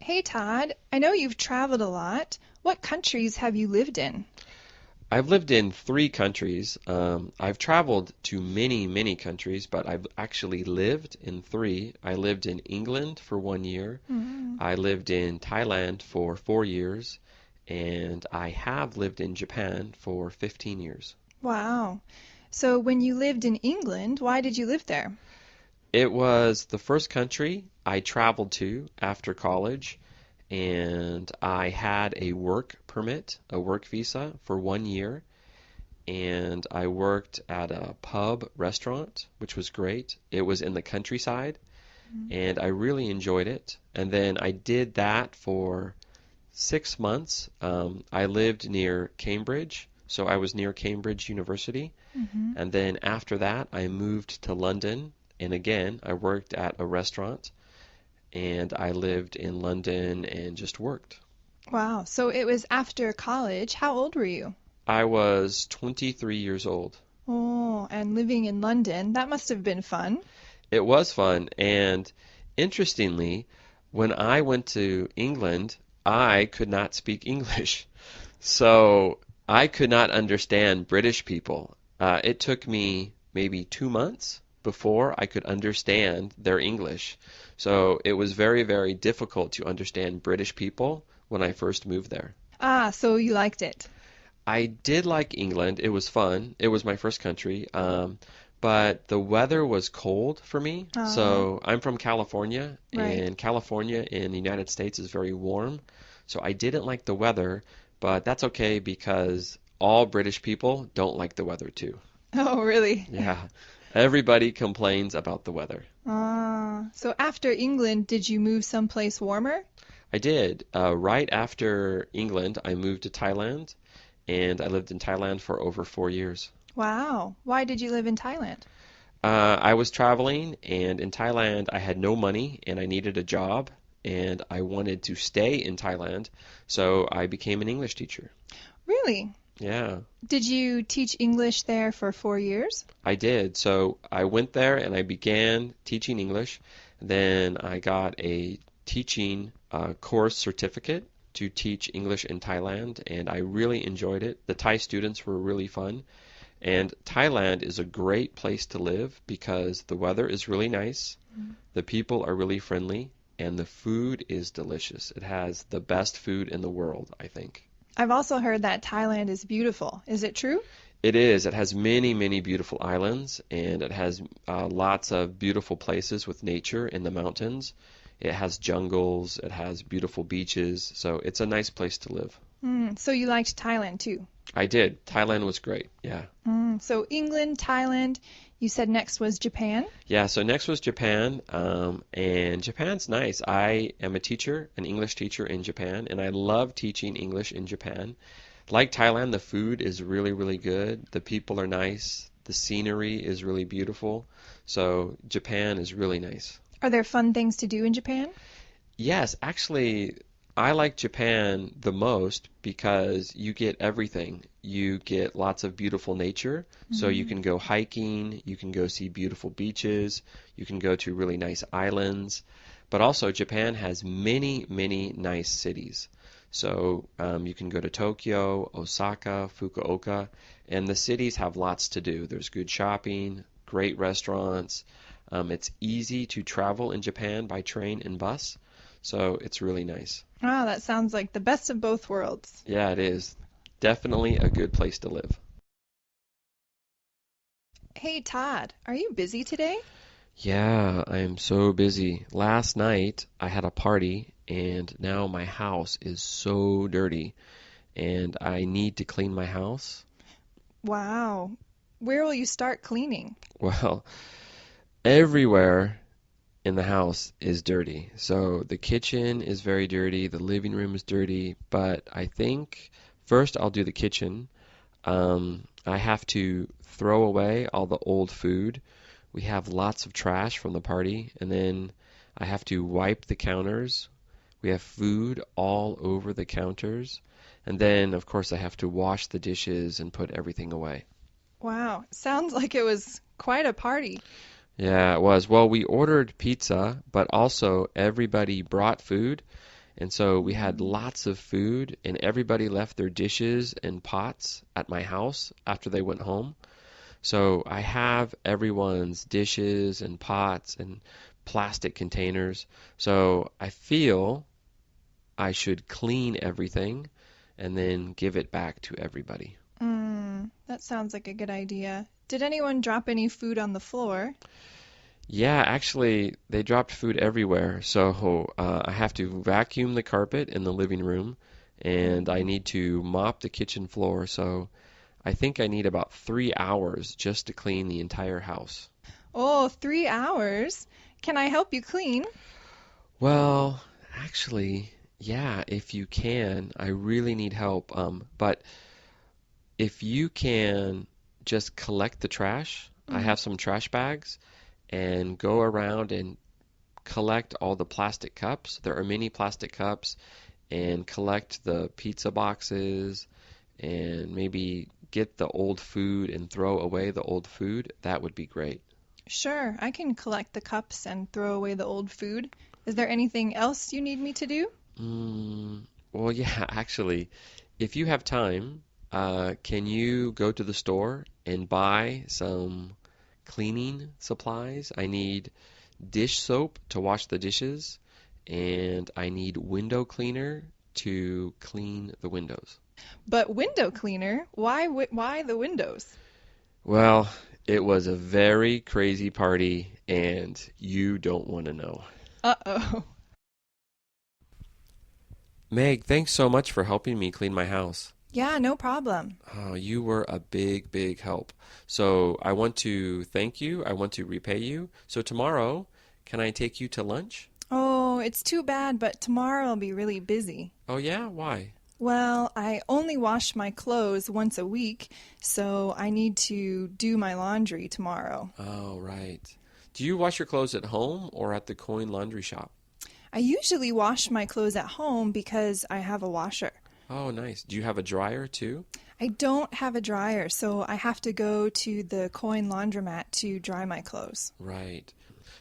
Hey Todd, I know you've traveled a lot. What countries have you lived in? I've lived in three countries. I've traveled to many, many countries, but I've actually lived in three. I lived in England for 1 year. Mm. I lived in Thailand for 4 years, and I have lived in Japan for 15 years. Wow. So when you lived in England, why did you live there? It was the first country I traveled to after college, and I had a work permit, a work visa for 1 year. And I worked at a pub restaurant, which was great. It was in the countryside, Mm. and I really enjoyed it. And then I did that for 6 months. I lived near Cambridge, so I was near Cambridge University. Mm-hmm. And then after that, I moved to London, and again, I worked at a restaurant, and I lived in London and just worked. Wow. So it was after college. How old were you? I was 23 years old. Oh, and living in London, that must have been fun. It was fun, and interestingly, when I went to England, I could not speak English. So I could not understand British people. It took me maybe 2 months before I could understand their English. So it was very, very difficult to understand British people when I first moved there. Ah, so you liked it. I did like England. It was fun. It was my first country. But the weather was cold for me. Oh, So I'm from California, right. and California in the United States is very warm. So I didn't like the weather, but that's okay because all British people don't like the weather too. Oh, really? Yeah, everybody complains about the weather. Ah, so after England, did you move someplace warmer? I did. Right after England, I moved to Thailand, and I lived in Thailand for over 4 years. Wow. Why did you live in Thailand? I was traveling, and in Thailand, I had no money and I needed a job, and I wanted to stay in Thailand, so I became an English teacher. Really? Yeah, Did you teach English there for 4 years? I did. So I went there and I began teaching English. Then I got a teaching course certificate to teach English in Thailand, and I really enjoyed it. The Thai students were really fun. And Thailand is a great place to live because the weather is really nice, Mm. the people are really friendly, and the food is delicious. It has the best food in the world, I think. I've also heard that Thailand is beautiful. Is it true? It is. It has many, many beautiful islands, and it has lots of beautiful places with nature in the mountains. It has jungles, it has beautiful beaches, so it's a nice place to live. So you liked Thailand too. I did. Thailand was great. Yeah. So England, Thailand, you said next was Japan? Yeah, so next was Japan, and Japan's nice. I am a teacher, an English teacher in Japan, and I love teaching English in Japan. Like Thailand, the food is really, really good. The people are nice. The scenery is really beautiful. So Japan is really nice. Are there fun things to do in Japan? Yes, actually, I like Japan the most because you get everything. You get lots of beautiful nature, so you Mm. can go hiking, you can go see beautiful beaches, you can go to really nice islands. But also, Japan has many, many nice cities. So you can go to Tokyo, Osaka, Fukuoka, and the cities have lots to do. There's good shopping, great restaurants. It's easy to travel in Japan by train and bus, so it's really nice. Wow, that sounds like the best of both worlds. Yeah, it is. Definitely a good place to live. Hey Todd, are you busy today? Yeah, I am so busy. Last night I had a party and now my house is so dirty and I need to clean my house. Wow. Where will you start cleaning? Well, everywhere in the house is dirty. So the kitchen is very dirty, the living room is dirty, but I think first I'll do the kitchen. I have to throw away all the old food. We have lots of trash from the party, and then I have to wipe the counters. We have food all over the counters. And then, of course, I have to wash the dishes and put everything away. Wow, sounds like it was quite a party. Yeah, it was. Well, we ordered pizza, but also everybody brought food, And so we had lots of food, and everybody left their dishes and pots at my house after they went home. So I have everyone's dishes and pots and plastic containers. So I feel I should clean everything and then give it back to everybody. That sounds like a good idea. Did anyone drop any food on the floor? Yeah, actually, they dropped food everywhere. So I have to vacuum the carpet in the living room, and I need to mop the kitchen floor. So I think I need about 3 hours just to clean the entire house. Oh, 3 hours? Can I help you clean? Well, actually, yeah, if you can, I really need help. But if you can just collect the trash, I Mm. have some trash bags, and go around and collect all the plastic cups. There are many plastic cups, and collect the pizza boxes, and maybe get the old food and throw away the old food. That would be great. Sure, I can collect the cups and throw away the old food. Is there anything else you need me to do? Mm, well, yeah, actually, if you have time, can you go to the store and buy some cleaning supplies? I need dish soap to wash the dishes, and I need window cleaner to clean the windows. But window cleaner? Why the windows? Well, it was a very crazy party, and you don't want to know. Uh-oh. Meg, thanks so much for helping me clean my house. Yeah, no problem. Oh, you were a big, big help. So I want to thank you. I want to repay you. So tomorrow, can I take you to lunch? Oh, it's too bad, but tomorrow I'll be really busy. Oh, yeah? Why? Well, I only wash my clothes once a week, so I need to do my laundry tomorrow. Oh, right. Do you wash your clothes at home or at the coin laundry shop? I usually wash my clothes at home because I have a washer. Oh, nice. Do you have a dryer too? I don't have a dryer, so I have to go to the coin laundromat to dry my clothes. Right.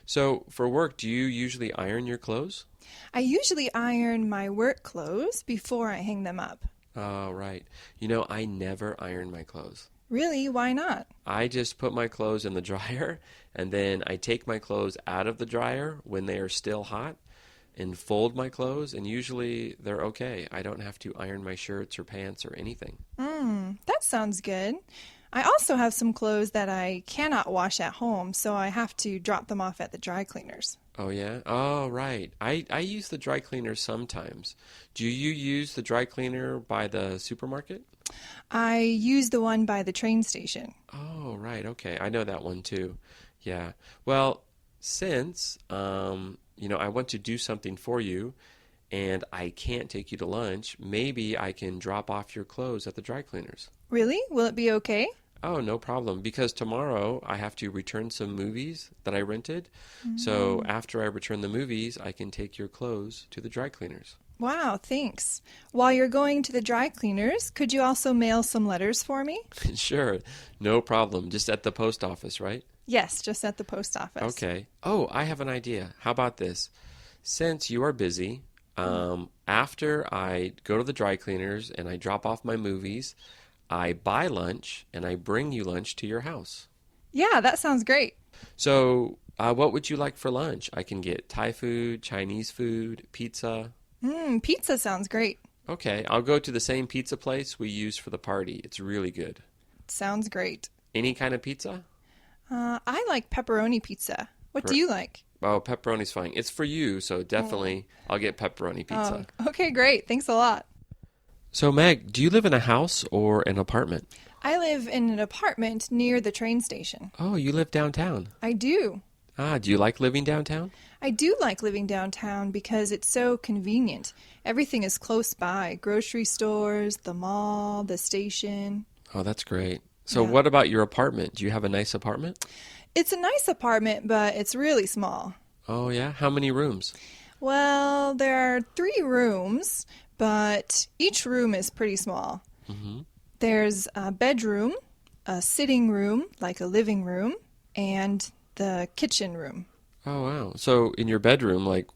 So for work, do you usually iron your clothes? I usually iron my work clothes before I hang them up. Oh, right. You know, I never iron my clothes. Really? Why not? I just put my clothes in the dryer and then I take my clothes out of the dryer when they are still hot and fold my clothes, and usually they're okay. I don't have to iron my shirts or pants or anything. That sounds good. I also have some clothes that I cannot wash at home, so I have to drop them off at the dry cleaners. Oh, yeah? Oh, right. I use the dry cleaner sometimes. Do you use the dry cleaner by the supermarket? I use the one by the train station. Oh, right. Okay. I know that one too. Yeah. Well, since I want to do something for you and I can't take you to lunch, maybe I can drop off your clothes at the dry cleaners. Really? Will it be okay? Oh, no problem. Because tomorrow I have to return some movies that I rented. So after I return the movies, I can take your clothes to the dry cleaners. Wow, thanks. While you're going to the dry cleaners, could you also mail some letters for me? Sure. No problem. Just at the post office, right? Yes, just at the post office. Okay. Oh, I have an idea. How about this? Since you are busy, after I go to the dry cleaners and I drop off my movies, I buy lunch and I bring you lunch to your house. Yeah, that sounds great. So, what would you like for lunch? I can get Thai food, Chinese food, pizza. Pizza sounds great. Okay, I'll go to the same pizza place we used for the party. It's really good. Sounds great. Any kind of pizza? I like pepperoni pizza. What Per- do you like? Oh, pepperoni's fine. It's for you, so definitely I'll get pepperoni pizza. Oh, okay, great. Thanks a lot. So, Meg, do you live in a house or an apartment? I live in an apartment near the train station. Oh, you live downtown. I do. Ah, do you like living downtown? I do like living downtown because it's so convenient. Everything is close by. Grocery stores, the mall, the station. Oh, that's great. So, Yeah. what about your apartment? Do you have a nice apartment? It's a nice apartment, but it's really small. Oh, yeah? How many rooms? Well, there are 3 rooms, but each room is pretty small. Mm-hmm. There's a bedroom, a sitting room, like a living room, and the kitchen room. Oh, wow. So, in your bedroom, like,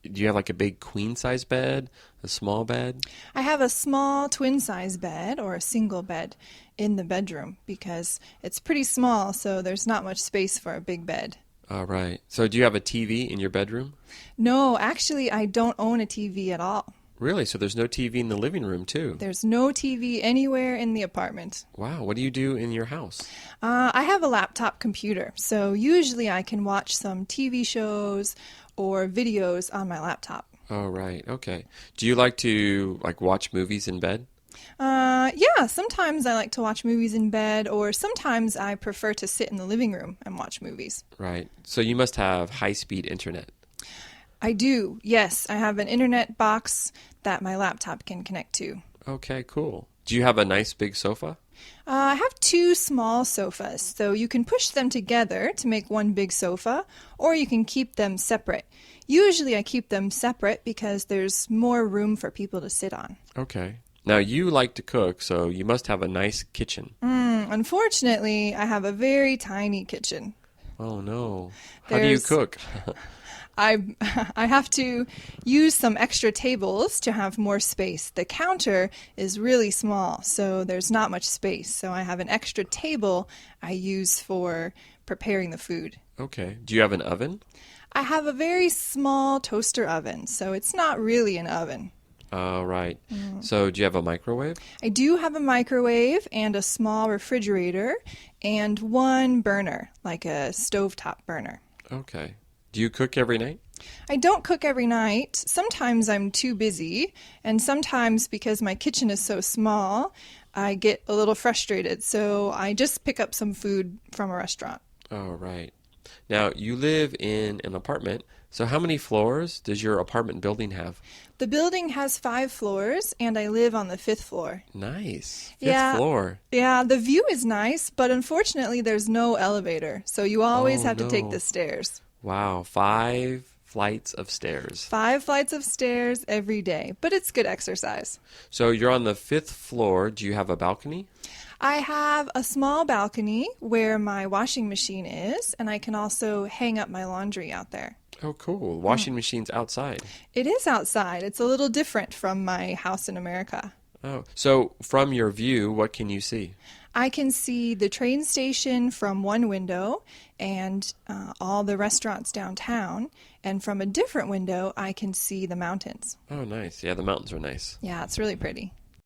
Do you have like a big queen size bed, a small bed? I have a small twin size bed or a single bed in the bedroom because it's pretty small, so there's not much space for a big bed. All right. So do you have a TV in your bedroom? No, actually, I don't own a TV at all. Really? So there's no TV in the living room too? There's no TV anywhere in the apartment. Wow. What do you do in your house? I have a laptop computer, so usually I can watch some TV shows or videos on my laptop. Oh, right. Okay. Do you like to watch movies in bed? Yeah, sometimes I like to watch movies in bed, or sometimes I prefer to sit in the living room and watch movies. Right. So you must have high-speed internet. I do, yes. I have an internet box that my laptop can connect to. Okay, cool. Do you have a nice big sofa? I have two small sofas, so you can push them together to make one big sofa, or you can keep them separate. Usually I keep them separate because there's more room for people to sit on. Okay. Now you like to cook, so you must have a nice kitchen. Unfortunately, I have a very tiny kitchen. Oh no. How do you There's cook? I I have to use some extra tables to have more space. The counter is really small, so there's not much space. So I have an extra table I use for preparing the food. Okay. Do you have an oven? I have a very small toaster oven, so it's not really an oven. All right. So do you have a microwave? I do have a microwave and a small refrigerator and one burner, like a stovetop burner. Okay. Do you cook every night? I don't cook every night. Sometimes I'm too busy, and sometimes because my kitchen is so small, I get a little frustrated, so I just pick up some food from a restaurant. Oh, right. Now, you live in an apartment, so how many floors does your apartment building have? The building has 5 floors, and I live on the 5th floor. Nice. Fifth Yeah, floor. yeah, the view is nice, but unfortunately there's no elevator, so you always Oh, have to take no. the stairs. Wow, 5 flights of stairs. 5 flights of stairs every day, but it's good exercise. So you're on the 5th floor. Do you have a balcony? I have a small balcony where my washing machine is, and I can also hang up my laundry out there. Oh, cool. Washing machine's outside. It is outside. It's a little different from my house in America. Oh, so from your view, what can you see? I can see the train station from one window and all the restaurants downtown, and from a different window, I can see the mountains. Oh, nice. Yeah, the mountains are nice. Yeah, it's really pretty.